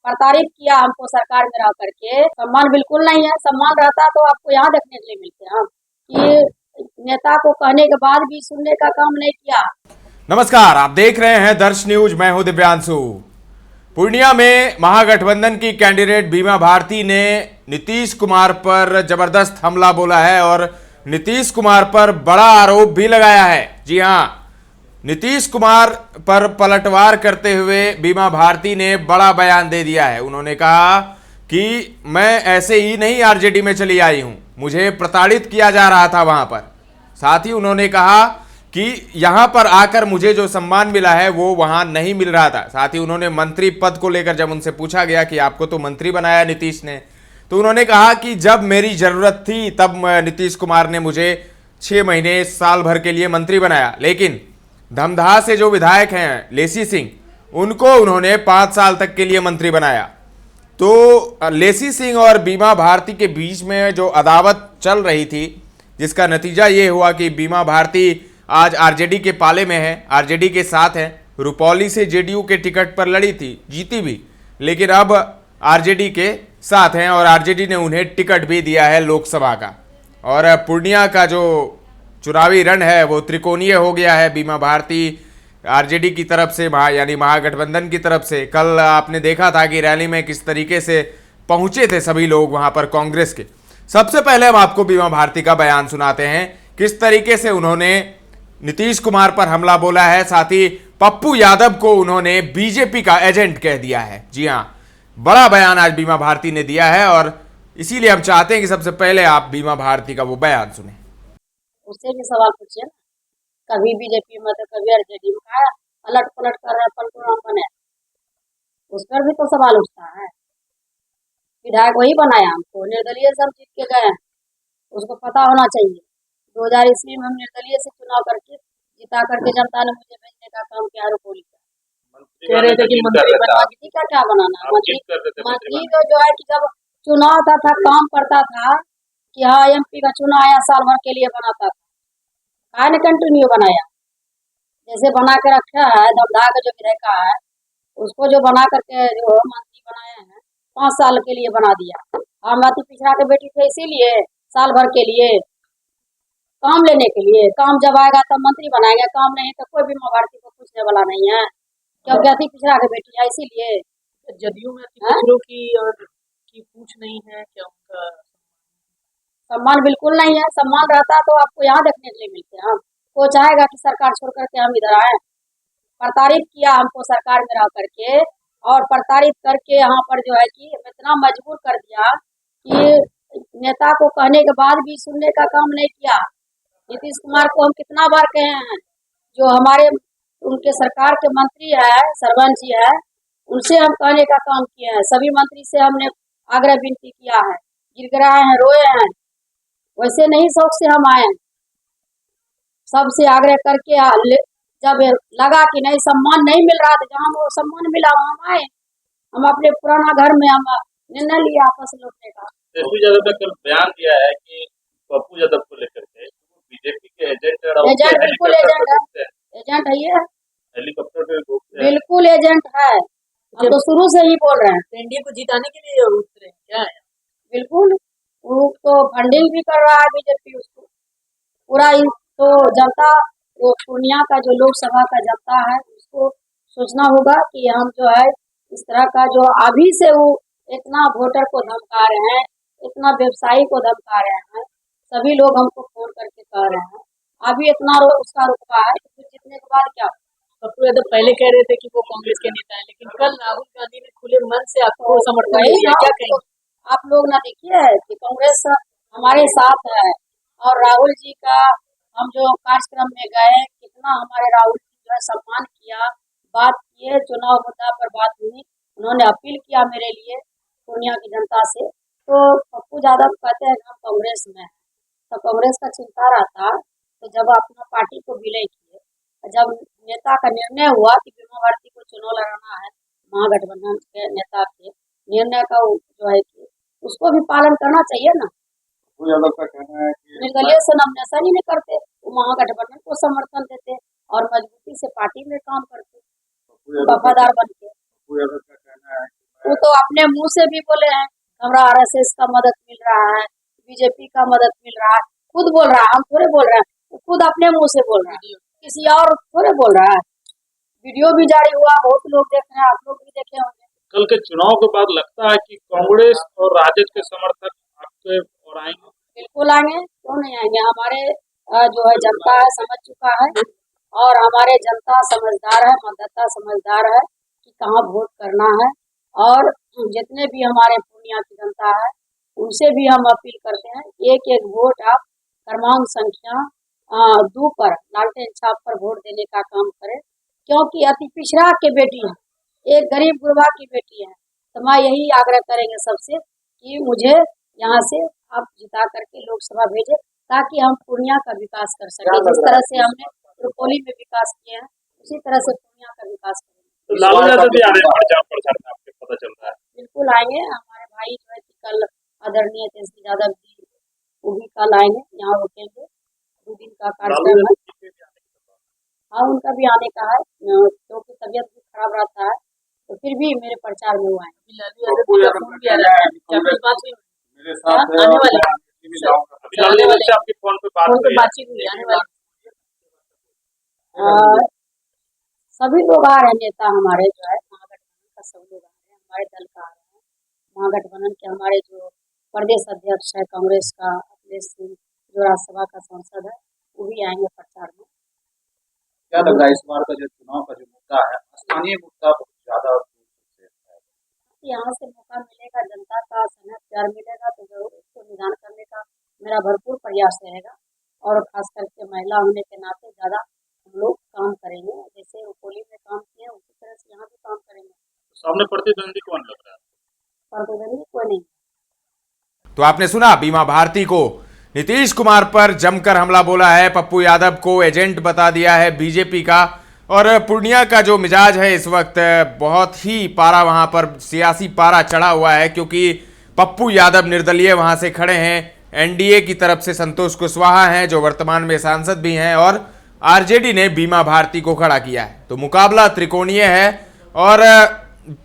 प्रताड़ित किया हमको सरकार में रह करके। सम्मान बिल्कुल नहीं है। सम्मान रहता तो आपको यहाँ देखने के लिए मिलते हम कि नेता को कहने के बाद भी सुनने का काम नहीं किया। नमस्कार, आप देख रहे हैं दर्श न्यूज। मैं हूं दिव्यांशु। पूर्णिया में महागठबंधन की कैंडिडेट बीमा भारती ने नीतीश कुमार पर जबरदस्त हमला बोला है और नीतीश कुमार पर बड़ा आरोप भी लगाया है। जी हां, नीतीश कुमार पर पलटवार करते हुए बीमा भारती ने बड़ा बयान दे दिया है। उन्होंने कहा कि मैं ऐसे ही नहीं आरजेडी में चली आई हूं, मुझे प्रताड़ित किया जा रहा था वहां पर। साथ ही उन्होंने कहा कि यहां पर आकर मुझे जो सम्मान मिला है वो वहां नहीं मिल रहा था। साथ ही उन्होंने मंत्री पद को लेकर जब उनसे पूछा गया कि आपको तो मंत्री बनाया नीतीश ने, तो उन्होंने कहा कि जब मेरी जरूरत थी तब नीतीश कुमार ने मुझे 6 महीने साल भर के लिए मंत्री बनाया, लेकिन धमदाहा से जो विधायक हैं लेसी सिंह, उनको उन्होंने 5 साल तक के लिए मंत्री बनाया। तो लेसी सिंह और बीमा भारती के बीच में जो अदावत चल रही थी, जिसका नतीजा ये हुआ कि बीमा भारती आज आरजेडी के पाले में है, आरजेडी के साथ है। रुपौली से जेडीयू के टिकट पर लड़ी थी, जीती भी, लेकिन अब आरजेडी के साथ हैं और आरजेडी ने उन्हें टिकट भी दिया है लोकसभा का। और पूर्णिया का जो चुनावी रण है वो त्रिकोणीय हो गया है। बीमा भारती आरजेडी की तरफ से यानी महागठबंधन की तरफ से, कल आपने देखा था कि रैली में किस तरीके से पहुंचे थे सभी लोग वहां पर कांग्रेस के। सबसे पहले हम आपको बीमा भारती का बयान सुनाते हैं, किस तरीके से उन्होंने नीतीश कुमार पर हमला बोला है। साथ ही पप्पू यादव को उन्होंने बीजेपी का एजेंट कह दिया है। जी हां, बड़ा बयान आज बीमा भारती ने दिया है और इसीलिए हम चाहते हैं कि सबसे पहले आप बीमा भारती का वो बयान सुने। उससे भी सवाल पूछिए ना, कभी बीजेपी में तो कभी आरजेडी में, क्या अलट पलट कर रहे पलटू बने, उस पर भी तो सवाल उठता है। विधायक वही बनाया हमको, निर्दलीय सब जीत के गए, उसको पता होना चाहिए। 2000 ईस्वी में हम निर्दलीय से चुनाव करके जिता करके जनता ने मुझे भेजने का काम किया। रुपौली का कह रहे थे कि मंत्री बनवा के क्या क्या बनाना मंत्री जो है कि जब चुनाव था काम करता था कि हाँ एमपी का चुनाव आया साल भर के लिए बनाता था, कहा ने कंटिन्यू बनाया। जैसे बना के रखा है दमदा का जो विधायक है, उसको जो बना करके जो मंत्री बनाए हैं 5 साल के लिए बना दिया। हम अति पिछड़ा के बेटी थे इसीलिए साल भर के लिए काम लेने के लिए, काम जब आएगा तब मंत्री बनाएंगे, काम नहीं तो कोई भी भारती को पूछने वाला नहीं है, क्योंकि अति पिछड़ा के बेटी है इसीलिए। जदयू में अति पिछड़ों की पूछ नहीं है क्या? उनका सम्मान बिल्कुल नहीं है। सम्मान रहता तो आपको यहाँ देखने के लिए मिलते हैं। हम को चाहेगा कि सरकार छोड़ करके हम इधर आए। प्रताड़ित किया हमको सरकार में रह करके, और प्रताड़ित करके यहाँ पर जो है कि इतना मजबूर कर दिया कि नेता को कहने के बाद भी सुनने का काम नहीं किया। नीतीश कुमार को हम कितना बार कहे हैं, जो हमारे उनके सरकार के मंत्री है सरवंश जी है, उनसे हम कहने का काम किए हैं। सभी मंत्री से हमने आग्रह विनती किया है, गिड़गिड़ाए हैं, रोए हैं। वैसे नहीं शौक से हम आए, सबसे आग्रह करके जब लगा कि नहीं सम्मान नहीं मिल रहा था, जहाँ वो सम्मान मिला वहाँ हम आए। हम अपने पुराना घर में हम निर्णय लिया आपस लौटने का। पप्पू यादव ने कल बयान दिया है कि पप्पू यादव को लेकर के बीजेपी के एजेंट बिल्कुल एजेंट है ये, हेलीकॉप्टर पे बिल्कुल एजेंट है। हम तो शुरू से ही बोल रहे हैं एनडीए को जिताने के लिए उतरे क्या है? बिल्कुल, वो तो फंडिंग भी कर रहा है बीजेपी उसको पूरा। तो जनता, वो पूर्णिया का जो लोकसभा का जनता है उसको सोचना होगा कि हम जो है इस तरह का जो अभी से वो इतना वोटर को धमका रहे हैं, इतना व्यवसायी को धमका रहे हैं, सभी लोग हमको फोन करके कह रहे हैं अभी इतना उसका रुतबा है तो जीतने के बाद क्या। पप्पू यादव पहले कह रहे थे कि वो कांग्रेस के नेता है, लेकिन कल राहुल गांधी ने खुले मन से आपको समर्थन दिया, क्या कहेंगे? आप लोग ना देखिए कि कांग्रेस हमारे साथ है, और राहुल जी का हम जो कार्यक्रम में गए, कितना हमारे राहुल जी जो है सम्मान किया, बात किए, चुनाव मुद्दा पर बात हुई, उन्होंने अपील किया मेरे लिए पूर्णिया की जनता से। तो पप्पू यादव कहते हैं हम कांग्रेस में हैं, तो कांग्रेस का चिंता रहता। तो जब अपना पार्टी को विलय किए, जब नेता का निर्णय हुआ कि बीमा भारती को चुनाव लड़ाना है, महागठबंधन के नेता के निर्णय का जो है कि उसको भी पालन करना चाहिए ना। यादव का कहना है कि निर्दलीय से नॉमिनेशन ही नहीं करते, वो महागठबंधन को समर्थन देते और मजबूती से पार्टी में काम करते, वफादार बन के। यादव का कहना है कि वो तो अपने मुंह से भी बोले हैं हमारा आरएसएस का मदद मिल रहा है, बीजेपी का मदद मिल रहा है, खुद बोल रहा है, हम थोड़े बोल रहे हैं, वो खुद अपने मुंह से बोल रहा है, किसी और थोड़े बोल रहा है। वीडियो भी जारी हुआ, बहुत लोग देख रहे हैं, आप लोग भी देखे होंगे। कल के चुनाव के बाद लगता है कि कांग्रेस और राजद के समर्थक आपके और आएंगे? बिल्कुल आएंगे, क्यों नहीं आएंगे। हमारे जो है जनता है समझ चुका है, और हमारे जनता समझदार है, मतदाता समझदार है कि कहाँ वोट करना है। और जितने भी हमारे पूर्णिया की जनता है उनसे भी हम अपील करते हैं, एक एक वोट आप क्रमांक संख्या 2 पर लालटेन छाप पर वोट देने का काम करें, क्योंकि अति पिछड़ा के बेटी है, एक गरीब गुरबा की बेटी है। तो मैं यही आग्रह करेंगे सबसे कि मुझे यहाँ से आप जिता करके लोकसभा भेजें, ताकि हम पूर्णिया का विकास कर सकें। जिस तरह से हमने रुपौली में विकास किया है, उसी तरह से पूर्णिया का विकास करेंगे। तो लालू यादव भी आ रहे हैं प्रचार में, आपको पता चल रहा है? बिल्कुल आएंगे, हमारे भाई जो है कि कल आदरणीय तेजस्वी यादव जी वो भी कल आएंगे, यहाँ रुकेंगे, 2 दिन का कार्यक्रम है। हाँ, उनका भी आने का है, क्योंकि तबीयत भी खराब रहता है, तो फिर भी मेरे प्रचार में वो आएंगे। लालू यादव जी का फोन भी आ रहा है, क्या कुछ बात हुई? मेरे साथ आने वाले लालू यादव से आपके फोन पे बातचीत हुई, आने वाले सभी लोग आ रहे हैं, नेता हमारे जो है महागठबंधन का सब लोग आ रहे हैं, हमारे दल का आ रहे हैं, महागठबंधन के हमारे जो प्रदेश अध्यक्ष है कांग्रेस का अखिलेश सिंह, जो राज्यसभा का सांसद है, वो भी आएंगे प्रचार में। क्या लग रहा है इस बार का जो चुनाव का जो मुद्दा है, स्थानीय मुद्दा बहुत ज्यादा यहाँ से मौका मिलेगा, जनता का स्नेह प्यार मिलेगा तो जरूर इसको निदान करने का मेरा भरपूर प्रयास रहेगा, और खास करके महिला होने के नाते ज्यादा हम लोग काम करेंगे। जैसे रुपौली में काम किए उसी तरह से यहाँ भी काम करेंगे। सामने प्रतिद्वंदी कौन लग रहा है? प्रतिद्वंदी कोई नहीं। तो आपने सुना बीमा भारती को नीतीश कुमार पर जमकर हमला बोला है, पप्पू यादव को एजेंट बता दिया है बीजेपी का। और पूर्णिया का जो मिजाज है इस वक्त बहुत ही पारा, वहां पर सियासी पारा चढ़ा हुआ है, क्योंकि पप्पू यादव निर्दलीय वहां से खड़े हैं, एनडीए की तरफ से संतोष कुशवाहा हैं जो वर्तमान में सांसद भी हैं, और आरजेडी ने बीमा भारती को खड़ा किया है। तो मुकाबला त्रिकोणीय है, और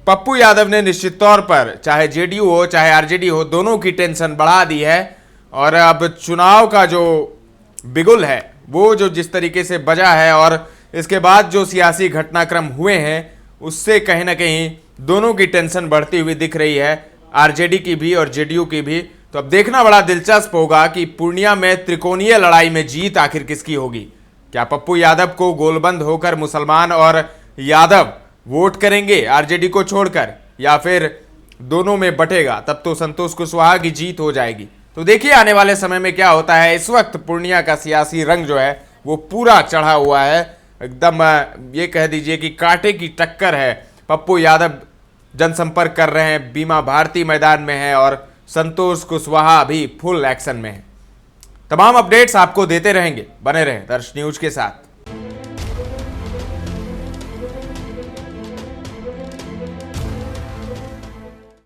पप्पू यादव ने निश्चित तौर पर चाहे जेडीयू हो चाहे आरजेडी हो, दोनों की टेंशन बढ़ा दी है। और अब चुनाव का जो बिगुल है वो जो जिस तरीके से बजा है, और इसके बाद जो सियासी घटनाक्रम हुए हैं उससे कहीं ना कहीं दोनों की टेंशन बढ़ती हुई दिख रही है, आरजेडी की भी और जेडीयू की भी। तो अब देखना बड़ा दिलचस्प होगा कि पूर्णिया में त्रिकोणीय लड़ाई में जीत आखिर किसकी होगी। क्या पप्पू यादव को गोलबंद होकर मुसलमान और यादव वोट करेंगे आरजेडी को छोड़कर, या फिर दोनों में बटेगा, तब तो संतोष कुशवाहा की जीत हो जाएगी। तो देखिए आने वाले समय में क्या होता है। इस वक्त पूर्णिया का सियासी रंग जो है वो पूरा चढ़ा हुआ है, एकदम ये कह दीजिए कि कांटे की टक्कर है। पप्पू यादव जनसंपर्क कर रहे हैं, बीमा भारती मैदान में है, और संतोष कुशवाहा भी फुल एक्शन में है। तमाम अपडेट्स आपको देते रहेंगे, बने रहें दर्श न्यूज के साथ।